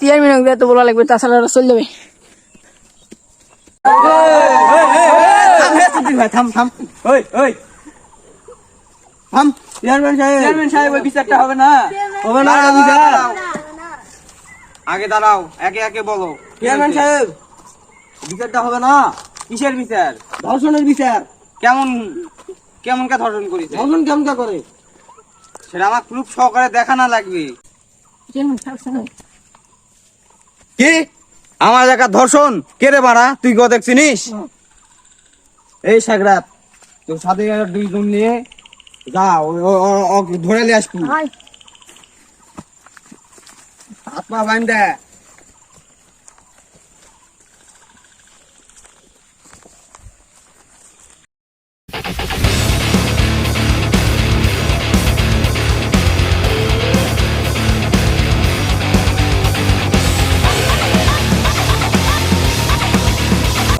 Chairman তো বলা লাগবে, তাছাড়া ওরা চলে যাবে। থাম থাম, ওই ওই থাম। চেয়ারম্যান সাহেব ওই বিচারটা হবে না, হবে না বিচার। আগে দাঁড়াও, একে একে বলো। চেয়ারম্যান সাহেব বিচারটা হবে না। কিসের বিচার? ধর্ষণের বিচার। কেমন কেমন কে ধর্ষণ করেছে? ধর্ষণ কেমন কে করে সেটা আমার প্রুফ সহকারে দেখানো লাগবে। কি আমার জায়গা ধর্ষণ? কে রে বাড়া, তুই গো দেখছিস? এই সাগরাত, তোর সাথে দুইজন নিয়ে যা, ধরে নিয়ে আসবি। হাত পা বাঁধ দে।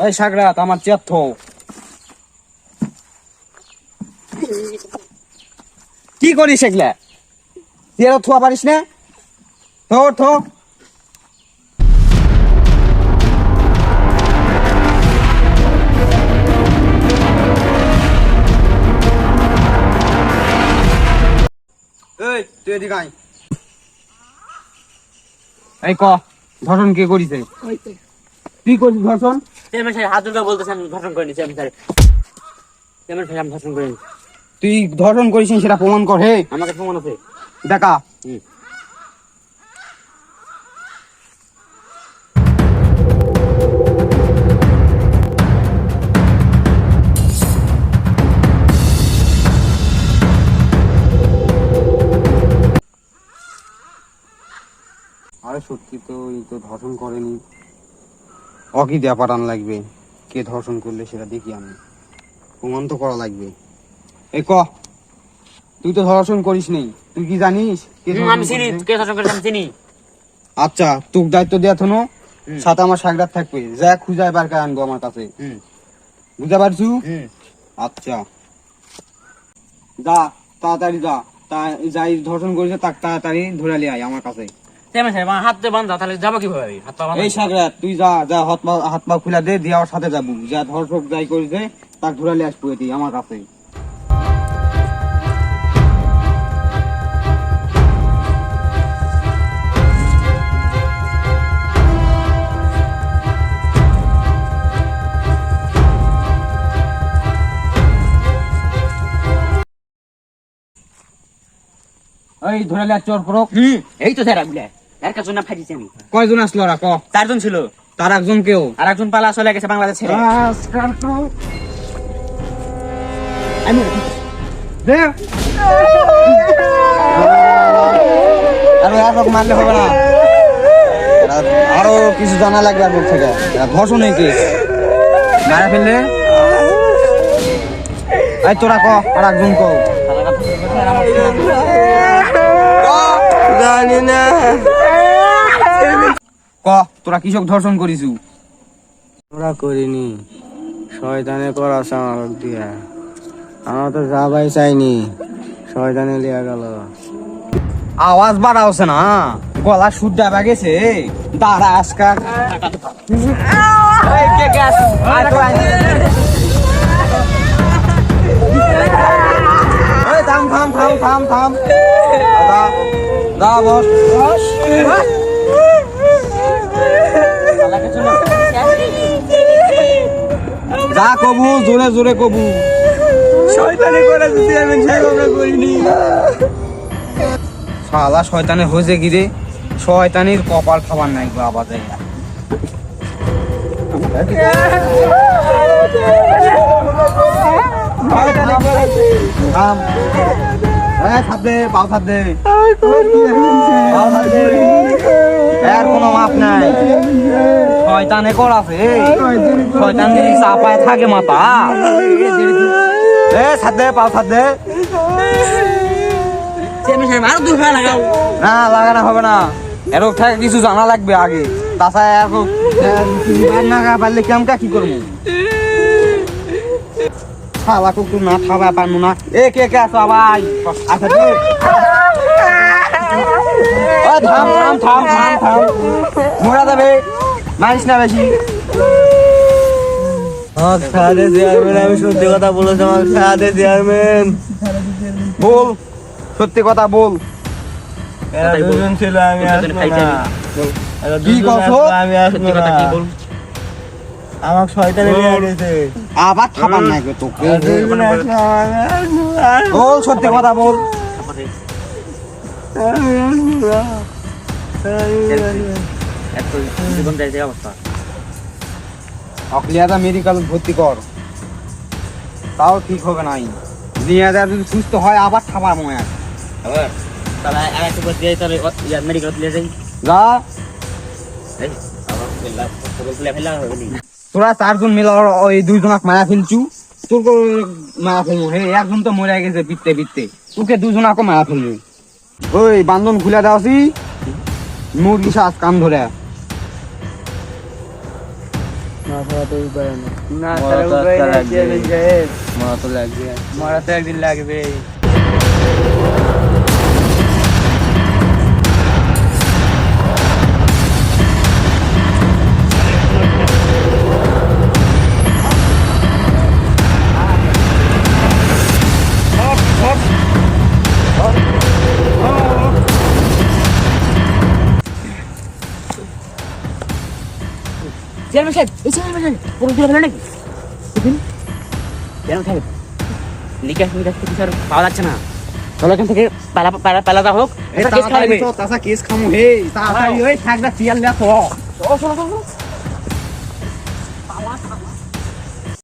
এই সাগরাত, আমার চেয়ার থো। কি করিস এগুলা? চেয়ার থোয়া পারিস না? থো থো। এই তুই এদিকে আয়। এই ক, ধর্ষণ কে করিছে? তুই করিস ধর্ষণ? চেয়ারম্যান সাহেব হাত জোড়া বলতেছেন ধর্ষণ করেনি। চেয়ারম্যান সাহেব, চেয়ারম্যান সাহেব আমি ধর্ষণ করিনি। তুই ধর্ষণ করিস সেটা প্রমাণ কর। হে, আমাকে প্রমাণ আছে, দেখা। আরে সত্যি তো, এই তো ধর্ষণ করেনি। অকি দেয়া পাঠান লাগবে, কে ধর্ষণ করলে সেটা দেখি আমি, প্রমাণ তো করা লাগবে। এই ক, তুই তো ধর্ষণ করিস নি, তুই কি জানিস কে ধর্ষণ আমি চিনি করেছে? কে ধর্ষণ করেছে, আমি চিনি। আচ্ছা, তোর দায়িত্ব দেয়া থনো, সাথে আমার সাগরাত থাকবে, যা খুঁজায় বার করে আনবো আমার কাছে। বুঝতে পারছু? আচ্ছা যা, তাড়াতাড়ি যা, যাই ধর্ষণ করেছে তাকে তাড়াতাড়ি ধরে নিয়ে আয় আমার কাছে। চেয়ারম্যান সাহেব আমার হাত দিয়ে বান্ধা, তাহলে যাবো কিভাবে আমি? হাত পা বাঁধা। এই সাগরাত, তুই যা যা, হাত পা খুলে দে, দিয়ে আমার সাথে যাবো, যা ধর্ষক যাই করেছে তাকে ধরে নিয়ে আসবো এটি আমার কাছে। এই ধরে নিয়ে চোর প্রক। এই তো স্যার, আগুলা এর কাছে না ফাইছি আমি। কয়জন আসলো ওরা ক? 4 জন ছিল, তার একজন কেউ, আর একজন পালা চলে গেছে বাংলাদেশ ছেড়ে। আমি দে আরে আর মারলে হবে না, আরো কিছু জানা লাগবে আর থেকে। ধর্ষণ কি মারা ফেললে? এই তোরা ক, আর একজন ক। জানি না ক, তোরা কৃষক ধর্ষণ করিস? আমরা করিনি, শয়তানে করাছে আমার দিয়া। আমার তো যাবাই চাইনি, শয়তানে লিয়া গেল। আওয়াজ বাড়াওছে না, গলা সুর ডাবা গেছে। দাঁড়া আজকাল থাম থাম থাম থাম থাম, দা বস। যা কবু, জোরে জোরে কবু। শয়তানি করেছে চেয়ারম্যান সাহেব, আমরা করিনি। শালা শয়তানি হয়েছে কি রে? শয়তানির কপাল খাবার নাই গো আবাদে। এর কোনো মাপ নাই, শয়তানে করাছে। শয়তানি চাপায় থাকে মাথা। এ ছাদে, পাও ছাদে। চেয়ারম্যান সাহেব আরো 2 ফেলা লাগাও। না লাগানো হবে না, এর থেকে কিছু জানা লাগবে আগে। তাছাড়া এখন না পারলে কেমন কি করবো? খাওয়া কুকুর না খাওয়া পারবো না। এ কে কে আছো ভাই? আচ্ছা থাম থাম থাম থাম থাম মোরা যাবে মারিস না বেশি আমাকে সাহায্য চেয়ারম্যান, আমি সত্যি কথা বলেছি, আমাকে সাহায্য চেয়ারম্যান। বল সত্যি কথা বল এরা দুজন ছিল, আমি আসবো না। এরা কি দুজন কছো? আসলো, আমি আসবো সত্যি কথা না। কি বল? আমাকে শয়তানে নিয়ে গেছে। আবার থামান না গো তোকে এরা দুজন আসলো, আমি আসবো না। বল সত্যি কথা বল তারপরে আমি আসবো না। এত জীবন যায় যে অবস্থা। অকলিয়াদা মেডিকেল ভর্তি কর, তাও ঠিক হবে নাই। নিয়ে যা যদি সুস্থ হয় আবার থামার মনে আছে। আবার তাহলে আর একটু করে দিয়ে তাহলে মেডিকেল নিয়ে যাই। যা এই আবার ফেলা ফেলা হবে নি। তোরা চারজন মিলে ওই দুইজনাক মায়া ফেলছু, তোর মায়া ফেলবো হে, একজন তো মরে গেছে বিত্তে বিত্তে, তোকে দুজনাকে মায়া ফেলবো। ওই বান্ধন খুলে দেওয়াছি, মুরগি শ্বাস কান ধরে মারা তো উপায় নেই। না মরা তো একটা লাগবে। মরা তো লাগবে। মরা তো একদিন লাগবে। চেয়ারম্যান সাহেব, এই চেয়ারম্যান সাহেব, পুরো দিয়ে ফেলে নাকি? চেয়ারম্যান সাহেব, লিকাস মিকাস কিছু আর পাওয়া যাচ্ছে না। চলো এখান থেকে পালাতে হোক। এটা কেস খাবে। তাছা কেস খামু হে, তাড়াতাড়ি ওই থাকদা চিয়াল লে তো। চলো চলো চলো।